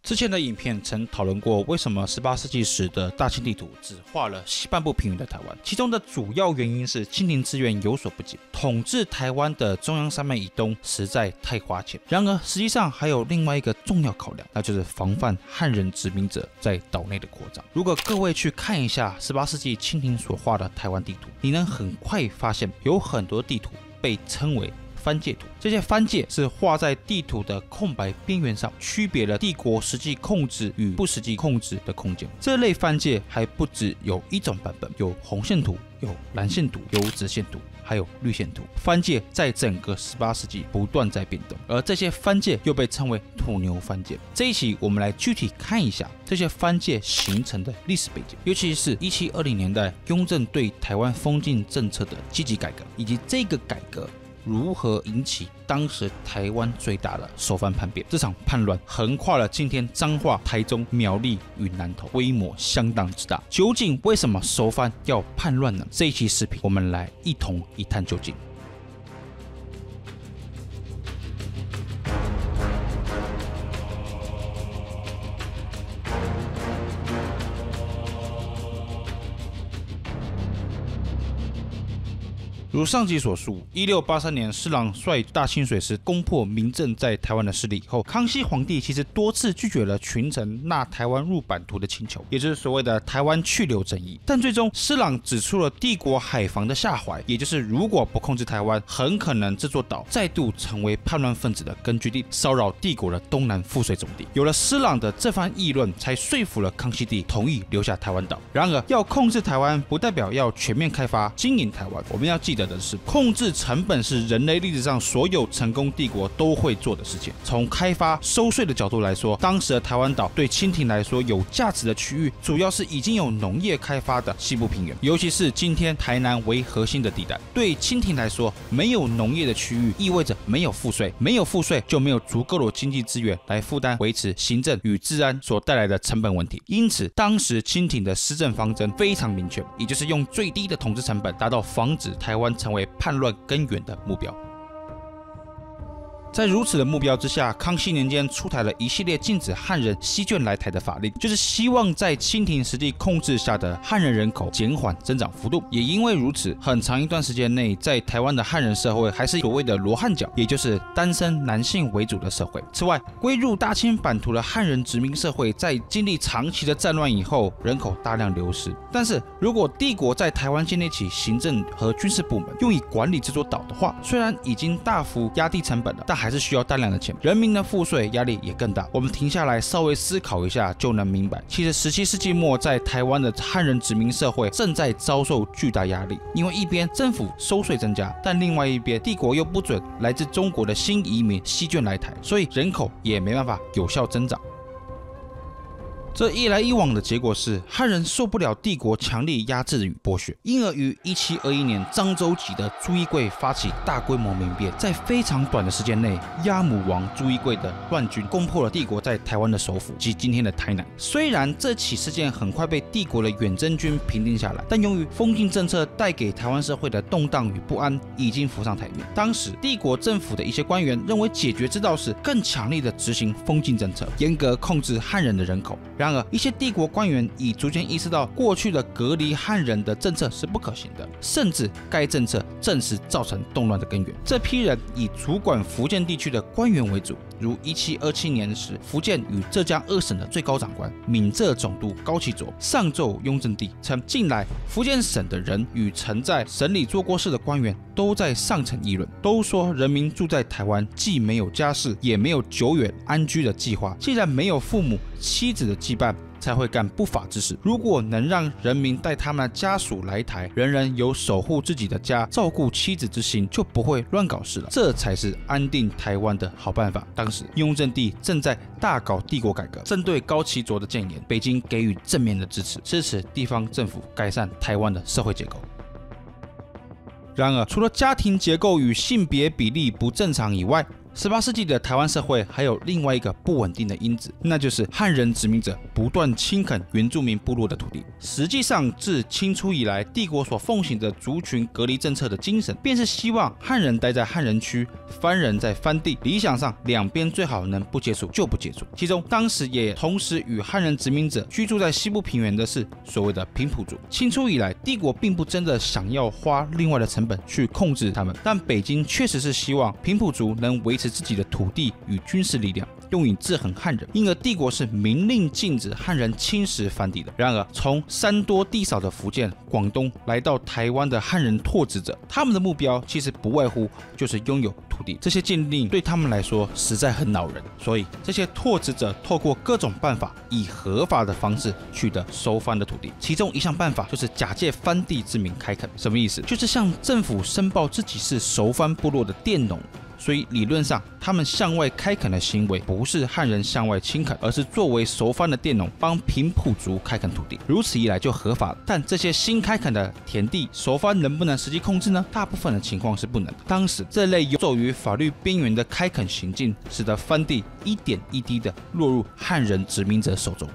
之前的影片曾讨论过，为什么18世纪时的大清地图只画了西半部平原的台湾，其中的主要原因是清廷资源有所不及，统治台湾的中央山脉以东实在太花钱。然而，实际上还有另外一个重要考量，那就是防范汉人殖民者在岛内的扩张。如果各位去看一下18世纪清廷所画的台湾地图，你能很快发现有很多地图被称为藩界图，这些藩界是画在地图的空白边缘上，区别了帝国实际控制与不实际控制的空间。这类藩界还不只有一种版本，有红线图、有蓝线图、有紫线图，还有绿线图。藩界在整个18世纪不断在变动，而这些藩界又被称为土牛藩界。这一期我们来具体看一下这些藩界形成的历史背景，尤其是1720年代雍正对台湾封禁政策的积极改革，以及这个改革如何引起当时台湾最大的收藩叛变。这场叛乱横跨了今天彰化、台中、苗栗与南投，规模相当之大。究竟为什么收藩要叛乱呢？这一期视频我们来一同一探究竟。如上集所述，1683年施琅率大清水师攻破明郑在台湾的势力以后，康熙皇帝其实多次拒绝了群臣纳台湾入版图的请求，也就是所谓的台湾去留争议。但最终施琅指出了帝国海防的下怀，也就是如果不控制台湾，很可能这座岛再度成为叛乱分子的根据地，骚扰帝国的东南赋税总地。有了施琅的这番议论，才说服了康熙帝同意留下台湾岛。然而，要控制台湾，不代表要全面开发经营台湾。我们要记得的是，控制成本是人类历史上所有成功帝国都会做的事情。从开发收税的角度来说，当时的台湾岛对清廷来说有价值的区域，主要是已经有农业开发的西部平原，尤其是今天台南为核心的地带。对清廷来说，没有农业的区域意味着没有赋税，没有赋税就没有足够的经济资源来负担维持行政与治安所带来的成本问题。因此，当时清廷的施政方针非常明确，也就是用最低的统治成本，达到防止台湾成为叛乱根源的目标。在如此的目标之下，康熙年间出台了一系列禁止汉人西眷来台的法令，就是希望在清廷实际控制下的汉人人口减缓增长幅度。也因为如此，很长一段时间内，在台湾的汉人社会还是所谓的罗汉脚，也就是单身男性为主的社会。此外，归入大清版图的汉人殖民社会，在经历长期的战乱以后，人口大量流失。但是如果帝国在台湾建立起行政和军事部门，用以管理这座岛的话，虽然已经大幅压低成本了，但还是需要大量的钱，人民的赋税压力也更大。我们停下来稍微思考一下，就能明白，其实17世纪末在台湾的汉人殖民社会正在遭受巨大压力，因为一边政府收税增加，但另外一边帝国又不准来自中国的新移民西眷来台，所以人口也没办法有效增长。这一来一往的结果是，汉人受不了帝国强力压制与剥削，因而于1721年，漳州籍的朱一贵发起大规模民变，在非常短的时间内，鸭母王朱一贵的乱军攻破了帝国在台湾的首府及今天的台南。虽然这起事件很快被帝国的远征军平定下来，但由于封禁政策带给台湾社会的动荡与不安已经浮上台面。当时帝国政府的一些官员认为解决之道是更强力的执行封禁政策，严格控制汉人的人口。然而，一些帝国官员已逐渐意识到，过去的隔离汉人的政策是不可行的，甚至该政策正是造成动乱的根源。这批人以主管福建地区的官员为主，如1727年时，福建与浙江2省的最高长官闽浙总督高启卓上奏雍正帝，称近来福建省的人与曾在省里做过事的官员都在上层议论，都说人民住在台湾，既没有家室，也没有久远安居的计划。既然没有父母妻子的羁绊，才会干不法之事。如果能让人民带他们的家属来台，人人有守护自己的家、照顾妻子之心，就不会乱搞事了。这才是安定台湾的好办法。当时雍正帝正在大搞帝国改革，针对高启卓的谏言，北京给予正面的支持，支持地方政府改善台湾的社会结构。然而，除了家庭结构与性别比例不正常以外， 18世纪的台湾社会还有另外一个不稳定的因子，那就是汉人殖民者不断侵垦原住民部落的土地。实际上，自清初以来，帝国所奉行的族群隔离政策的精神，便是希望汉人待在汉人区，番人在番地，理想上两边最好能不接触就不接触。其中，当时也同时与汉人殖民者居住在西部平原的是所谓的平埔族。清初以来，帝国并不真的想要花另外的成本去控制他们，但北京确实是希望平埔族能维持自己的土地与军事力量，用以制衡汉人，因而帝国是明令禁止汉人侵蚀番地的。然而，从山多地少的福建、广东来到台湾的汉人拓殖者，他们的目标其实不外乎就是拥有土地。这些禁令对他们来说实在很恼人，所以这些拓殖者透过各种办法，以合法的方式取得收番的土地。其中一项办法就是假借番地之名开垦。什么意思？就是向政府申报自己是熟番部落的佃农。所以理论上，他们向外开垦的行为不是汉人向外侵垦，而是作为熟番的佃农帮平埔族开垦土地，如此一来就合法了。但这些新开垦的田地，熟番能不能实际控制呢？大部分的情况是不能的。当时这类游走于法律边缘的开垦行径，使得番地一点一滴的落入汉人殖民者手中。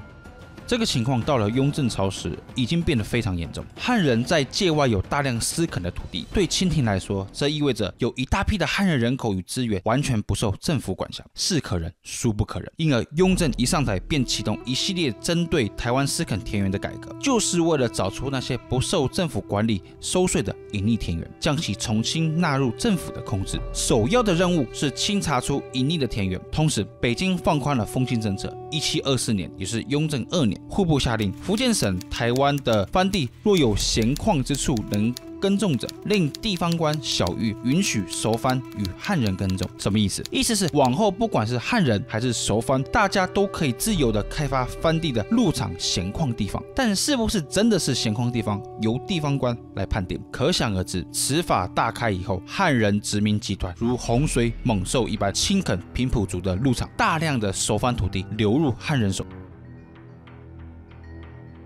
这个情况到了雍正朝时已经变得非常严重。汉人在界外有大量私垦的土地，对清廷来说，这意味着有一大批的汉人人口与资源完全不受政府管辖，是可忍，孰不可忍。因而雍正一上台便启动一系列针对台湾私垦田园的改革，就是为了找出那些不受政府管理收税的隐匿田园，将其重新纳入政府的控制。首要的任务是清查出隐匿的田园。同时，北京放宽了封禁政策。1724年，也是雍正2年，户部下令，福建省、台湾的番地若有闲旷之处能耕种者，令地方官晓谕，允许熟番与汉人耕种。什么意思？意思是往后不管是汉人还是熟番，大家都可以自由的开发番地的入场闲旷地方。但是不是真的是闲旷地方，由地方官来判定。可想而知，此法大开以后，汉人殖民集团如洪水猛兽一般侵垦平埔族的入场，大量的熟番土地流入汉人手。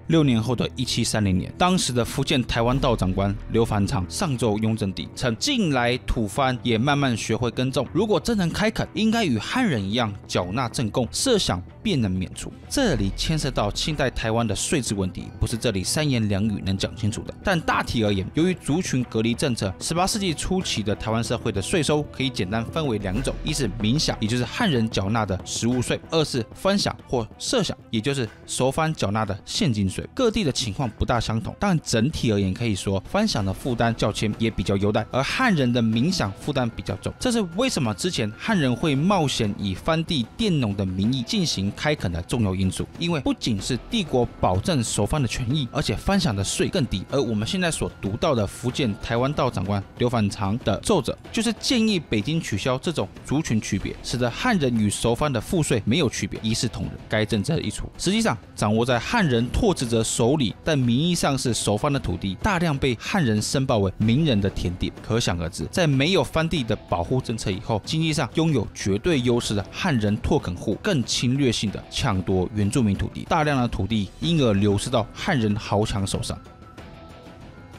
6年后的1730年，当时的福建台湾道长官刘凡昌上奏雍正帝，称近来土番也慢慢学会耕种，如果真能开垦，应该与汉人一样缴纳正贡，设想便能免除。这里牵涉到清代台湾的税制问题，不是这里三言两语能讲清楚的。但大体而言，由于族群隔离政策，18世纪初期的台湾社会的税收可以简单分为2种：一是民饷，也就是汉人缴纳的实物税；二是番饷或社饷，也就是熟番缴纳的现金税。各地的情况不大相同，但整体而言可以说，番饷的负担较轻，也比较优待，而汉人的民饷负担比较重。这是为什么之前汉人会冒险以番地佃农的名义进行开垦的重要因素。因为不仅是帝国保证熟番的权益，而且番饷的税更低。而我们现在所读到的福建台湾道长官刘凡昌的奏折，就是建议北京取消这种族群区别，使得汉人与熟番的赋税没有区别，一视同仁。该政策一出，实际上掌握在汉人拓殖者手里，但名义上是熟番的土地，大量被汉人申报为名人的田地。可想而知，在没有番地的保护政策以后，经济上拥有绝对优势的汉人拓垦户更侵略性的抢夺原住民土地，大量的土地因而流失到汉人豪强手上。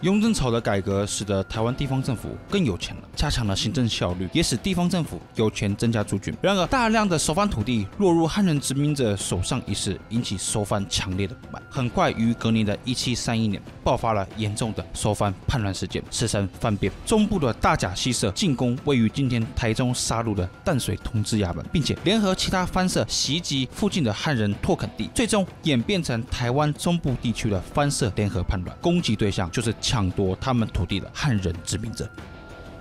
雍正朝的改革使得台湾地方政府更有钱了，加强了行政效率，也使地方政府有权增加驻军。然而，大量的熟番土地落入汉人殖民者手上一事，引起熟番强烈的不满。很快于隔年的1731年，爆发了严重的熟番叛乱事件，史称番变。中部的大甲溪社进攻位于今天台中沙鹿的淡水同知衙门，并且联合其他番社袭击附近的汉人拓垦地，最终演变成台湾中部地区的番社联合叛乱，攻击对象就是抢夺他们土地的汉人殖民者。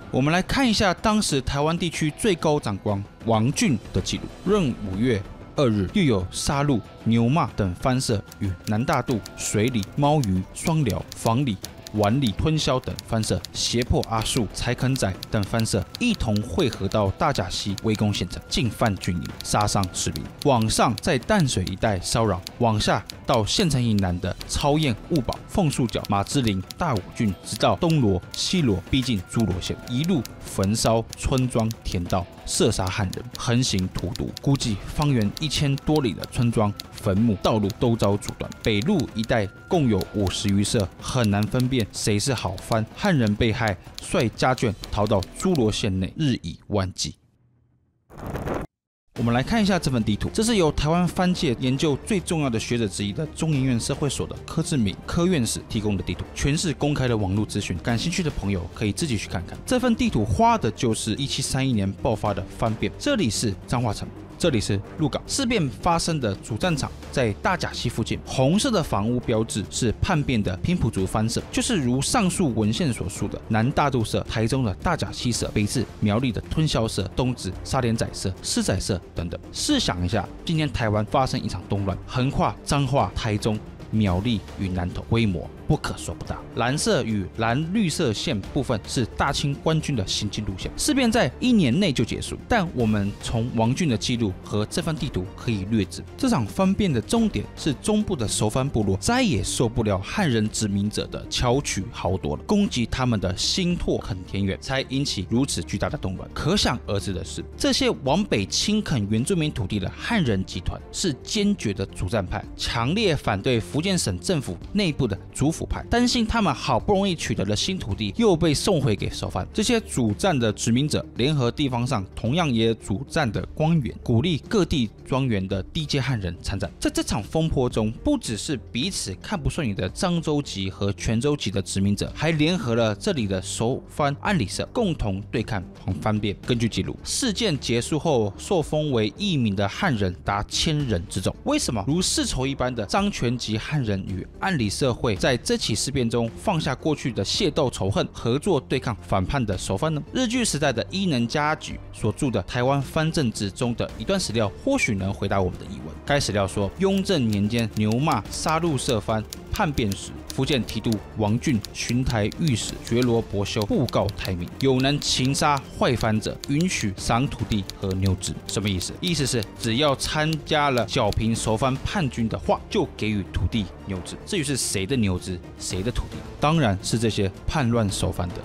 我们来看一下当时台湾地区最高长官王俊的记录。闰5月2日，又有沙鹿、牛骂等番社与南大渡、水里、猫鱼、双寮、房里、碗里、吞霄等番社胁迫阿树、柴垦仔等番社一同汇合到大甲溪围攻县城，进犯军营，杀伤士兵。往上在淡水一带骚扰，往下到县城以南的超燕、雾堡、凤树角、马芝林、大武郡，直到东罗、西罗，逼近诸罗县，一路焚烧村庄、田道，射杀汉人，横行荼毒。估计方圆1000多里的村庄、坟墓、道路都遭阻断。北路一带共有50余社，很难分辨谁是好番。汉人被害，率家眷逃到诸罗县内，日以万计。我们来看一下这份地图，这是由台湾番界研究最重要的学者之一的中研院社会所的柯志明柯院士提供的地图，全是公开的网络资讯，感兴趣的朋友可以自己去看看。这份地图画的就是1731年爆发的番变，这里是彰化城。这里是鹿港，事变发生的主战场在大甲溪附近，红色的房屋标志是叛变的平埔族番社，就是如上述文献所述的南大肚社、台中的大甲溪社、北至苗栗的吞霄社、东至沙连仔社、狮仔社等等。试想一下，今天台湾发生一场动乱，横跨彰化、台中、苗栗与南投，规模不可说不大。蓝色与蓝绿色线部分是大清官军的行进路线，事变在1年内就结束。但我们从王俊的记录和这份地图可以略知，这场番变的终点是中部的熟番部落再也受不了汉人殖民者的巧取豪夺了，攻击他们的新拓垦田园，才引起如此巨大的动乱。可想而知的是，这些往北侵垦原住民土地的汉人集团是坚决的主战派，强烈反对福建省政府内部的主府派，担心他们好不容易取得了新土地又被送回给熟番。这些主战的殖民者联合地方上同样也主战的官员，鼓励各地庄园的低阶汉人参战。在这场风波中，不只是彼此看不顺眼的漳州籍和泉州籍的殖民者，还联合了这里的熟番安里社，共同对抗黄番变。根据记录，事件结束后，受封为义民的汉人达1000人之众。为什么如世仇一般的漳泉籍汉人与安里社会在这起事变中放下过去的械斗仇恨，合作对抗反叛的熟番呢？日据时代的伊能嘉矩所著的《台湾番政志》中的一段史料或许能回答我们的疑问。该史料说，雍正年间牛骂杀戮社番叛变时，福建提督王俊巡台御史觉罗伯修布告台民，有能擒杀坏番者，允许赏土地和牛脂。什么意思？意思是只要参加了剿平熟番叛军的话，就给予土地牛脂。至于是谁的牛脂，谁的土地，当然是这些叛乱熟番的。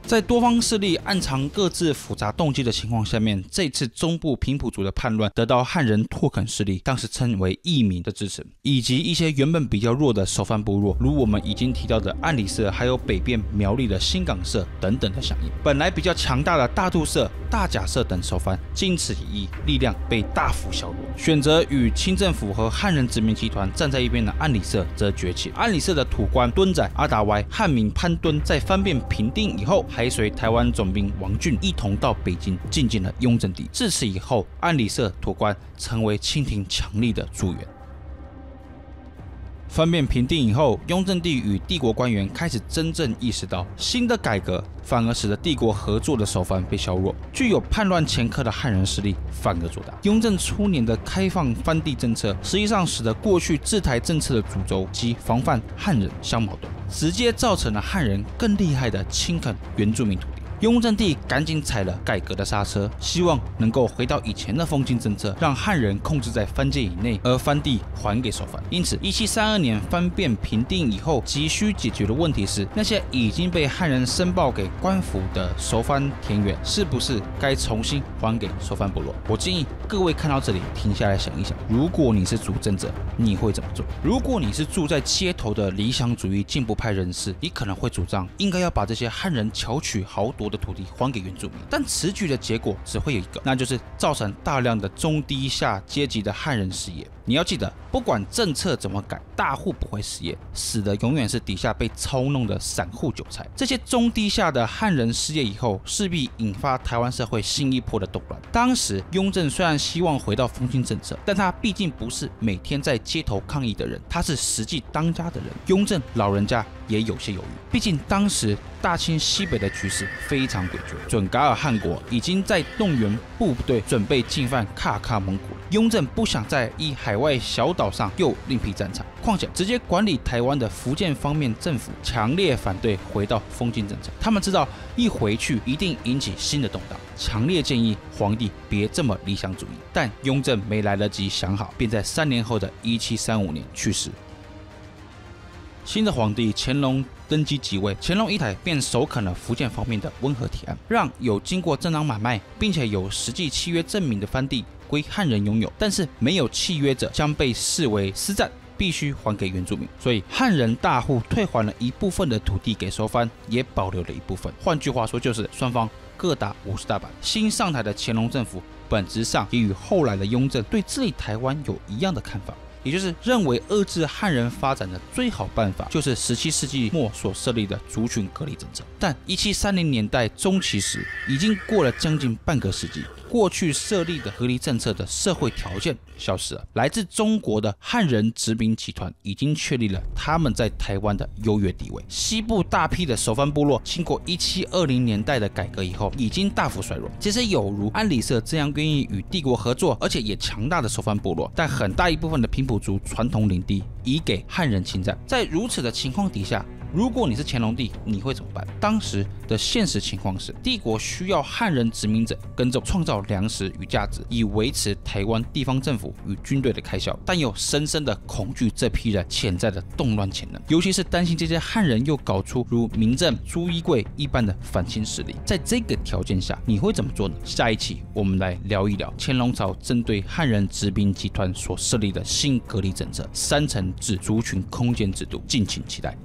在多方势力暗藏各自复杂动机的情况下面，这次中部平埔族的叛乱得到汉人拓垦势力，当时称为义民的支持，以及一些原本比较弱的熟番部落，如我们已经提到的安里社，还有北边苗栗的新港社等等的响应。本来比较强大的大肚社、大甲社等熟番，经此一役，力量被大幅削弱。选择与清政府和汉人殖民集团站在一边的安里社则崛起。安里社的土官敦仔、阿达歪、汉民潘敦在番变平定以后，还随台湾总兵王俊一同到北京进进了雍正帝。自此以后，安里社土官成为清廷强力的助援。番变平定以后，雍正帝与帝国官员开始真正意识到，新的改革反而使得帝国合作的熟番被削弱，具有叛乱前科的汉人势力反而做大。雍正初年的开放番地政策，实际上使得过去治台政策的主轴及防范汉人相矛盾，直接造成了汉人更厉害的侵垦原住民土地。雍正帝赶紧踩了改革的刹车，希望能够回到以前的封禁政策，让汉人控制在番界以内，而番地还给熟番。因此，1732年番变平定以后，急需解决的问题是，那些已经被汉人申报给官府的熟番田园，是不是该重新还给熟番部落？我建议各位看到这里停下来想一想，如果你是主政者，你会怎么做？如果你是住在街头的理想主义进步派人士，你可能会主张应该要把这些汉人巧取豪夺的土地还给原住民，但此举的结果只会有一个，那就是造成大量的中低下阶级的汉人失业。你要记得，不管政策怎么改，大户不会失业，死的永远是底下被操弄的散户韭菜。这些中低下的汉人失业以后，势必引发台湾社会新一波的动乱。当时雍正虽然希望回到封禁政策，但他毕竟不是每天在街头抗议的人，他是实际当家的人。雍正老人家也有些犹豫，毕竟当时大清西北的局势非常诡谲，准噶尔汗国已经在动员部队准备进犯喀喀蒙古了。雍正不想在一海外小岛上又另辟战场，况且直接管理台湾的福建方面政府强烈反对回到封禁政策，他们知道一回去一定引起新的动荡，强烈建议皇帝别这么理想主义。但雍正没来得及想好，便在3年后的1735年去世。新的皇帝乾隆登基即位，乾隆一台便首肯了福建方面的温和提案，让有经过政党买卖并且有实际契约证明的番地归汉人拥有，但是没有契约者将被视为私占，必须还给原住民。所以汉人大户退还了一部分的土地给熟番，也保留了一部分。换句话说，就是双方各打50大板。新上台的乾隆政府本质上也与后来的雍正对治理台湾有一样的看法。也就是认为遏制汉人发展的最好办法就是17世纪末所设立的族群隔离政策。但1730年代中期时，已经过了将近半个世纪，过去设立的隔离政策的社会条件消失了。来自中国的汉人殖民集团已经确立了他们在台湾的优越地位。西部大批的熟番部落经过1720年代的改革以后，已经大幅衰弱。其实有如安理社这样愿意与帝国合作，而且也强大的熟番部落，但很大一部分的平埔族传统领地已给汉人侵占。在如此的情况底下，如果你是乾隆帝，你会怎么办？当时的现实情况是，帝国需要汉人殖民者耕种，创造粮食与价值，以维持台湾地方政府与军队的开销，但又深深的恐惧这批人潜在的动乱潜能，尤其是担心这些汉人又搞出如明正、朱一贵一般的反清势力。在这个条件下，你会怎么做呢？下一期我们来聊一聊乾隆朝针对汉人殖民集团所设立的新隔离政策——3层制族群空间制度，敬请期待。